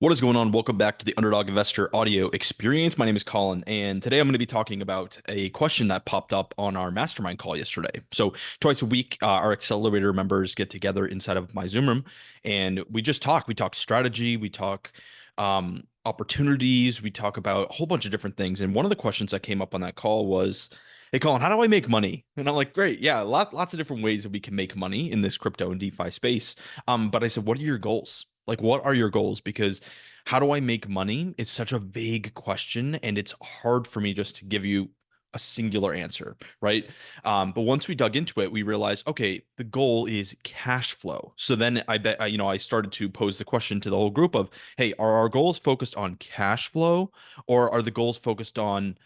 What is going on? Welcome back to the Underdog Investor audio experience. My name is Colin, and today I'm going to be talking about a question that popped up on our mastermind call yesterday. So, twice a week, our accelerator members get together inside of my Zoom room, and we just talk. We talk strategy, we talk opportunities, we talk about a whole bunch of different things. And one of the questions that came up on that call was, "Hey, Colin, how do I make money?" And I'm like, "Great, yeah, lots of different ways that we can make money in this crypto and DeFi space." But I said, "What are your goals? Like, what are your goals?" Because how do I make money? It's such a vague question, and it's hard for me just to give you a singular answer, right? But once we dug into it, we realized, okay, the goal is cash flow. So then I started to pose the question to the whole group of, hey, are our goals focused on cash flow, or are the goals focused on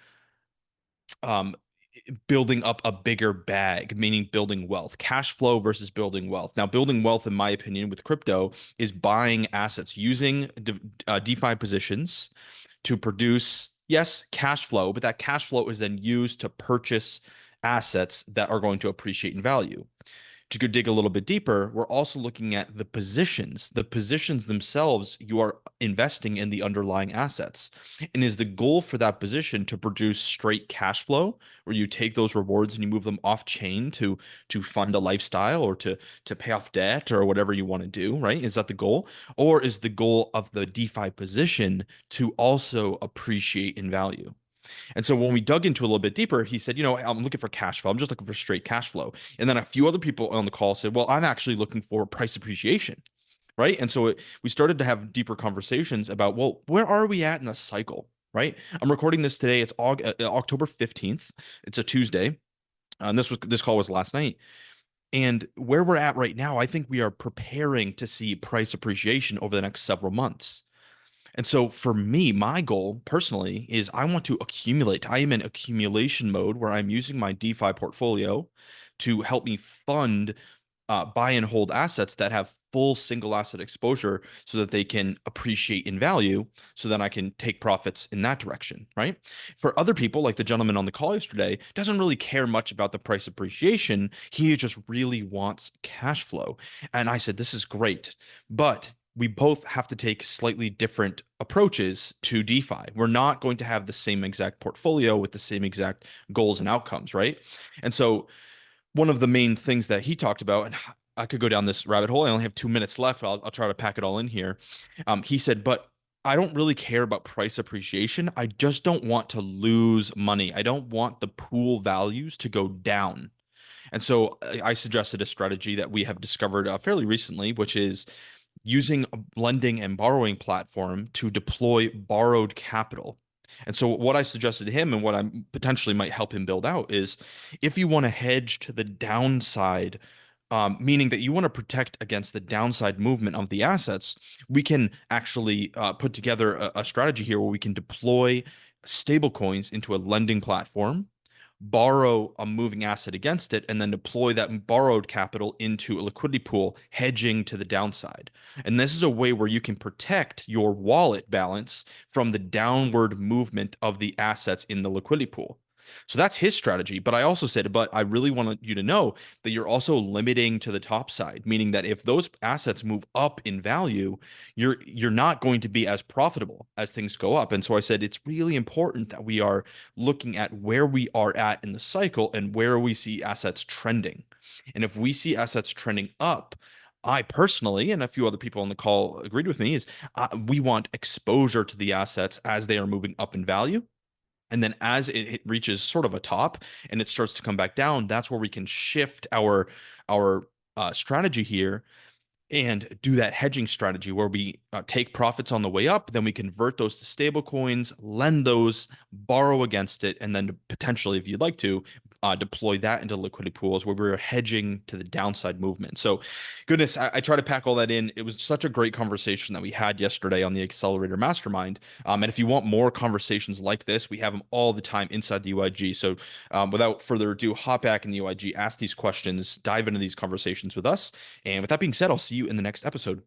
um, building up a bigger bag, meaning building wealth, cash flow versus building wealth? Now, building wealth, in my opinion, with crypto is buying assets using DeFi positions to produce, yes, cash flow, but that cash flow is then used to purchase assets that are going to appreciate in value. To go dig a little bit deeper, we're also looking at the positions. The positions themselves, you are investing in the underlying assets. And is the goal for that position to produce straight cash flow, where you take those rewards and you move them off chain to fund a lifestyle or to pay off debt or whatever you want to do, right? Is that the goal? Or is the goal of the DeFi position to also appreciate in value? And so when we dug into a little bit deeper, he said, I'm looking for cash flow. I'm just looking for straight cash flow. And then a few other people on the call said, well, I'm actually looking for price appreciation. Right. And so we started to have deeper conversations about, well, where are we at in the cycle? Right. I'm recording this today. It's October 15th. It's a Tuesday. And this call was last night. And where we're at right now, I think we are preparing to see price appreciation over the next several months. And so for me, my goal personally is I want to accumulate. I am in accumulation mode where I'm using my DeFi portfolio to help me fund buy and hold assets that have full single asset exposure so that they can appreciate in value so then I can take profits in that direction, right? For other people, like the gentleman on the call yesterday, doesn't really care much about the price appreciation. He just really wants cash flow. And I said, this is great, but we both have to take slightly different approaches to DeFi. We're not going to have the same exact portfolio with the same exact goals and outcomes, right? And so one of the main things that he talked about, and I could go down this rabbit hole. I only have 2 minutes left. I'll try to pack it all in here. He said, but I don't really care about price appreciation. I just don't want to lose money. I don't want the pool values to go down. And so I suggested a strategy that we have discovered fairly recently, which is using a lending and borrowing platform to deploy borrowed capital. And so what I suggested to him and what I potentially might help him build out is if you want to hedge to the downside, meaning that you want to protect against the downside movement of the assets, we can actually put together a strategy here where we can deploy stable coins into a lending platform, borrow a moving asset against it, and then deploy that borrowed capital into a liquidity pool, hedging to the downside. And this is a way where you can protect your wallet balance from the downward movement of the assets in the liquidity pool. So that's his strategy. But I also said, but I really want you to know that you're also limiting to the top side, meaning that if those assets move up in value, you're not going to be as profitable as things go up. And so I said it's really important that we are looking at where we are at in the cycle and where we see assets trending. And if we see assets trending up, I personally, and a few other people on the call agreed with me, is we want exposure to the assets as they are moving up in value. And then as it reaches sort of a top and it starts to come back down, that's where we can shift our strategy here and do that hedging strategy where we take profits on the way up, then we convert those to stable coins, lend those, borrow against it, and then potentially, if you'd like to, deploy that into liquidity pools where we're hedging to the downside movement. So, goodness, I try to pack all that in. It was such a great conversation that we had yesterday on the Accelerator Mastermind. And if you want more conversations like this, we have them all the time inside the UIG. So, without further ado, hop back in the UIG, ask these questions, dive into these conversations with us. And with that being said, I'll see you in the next episode.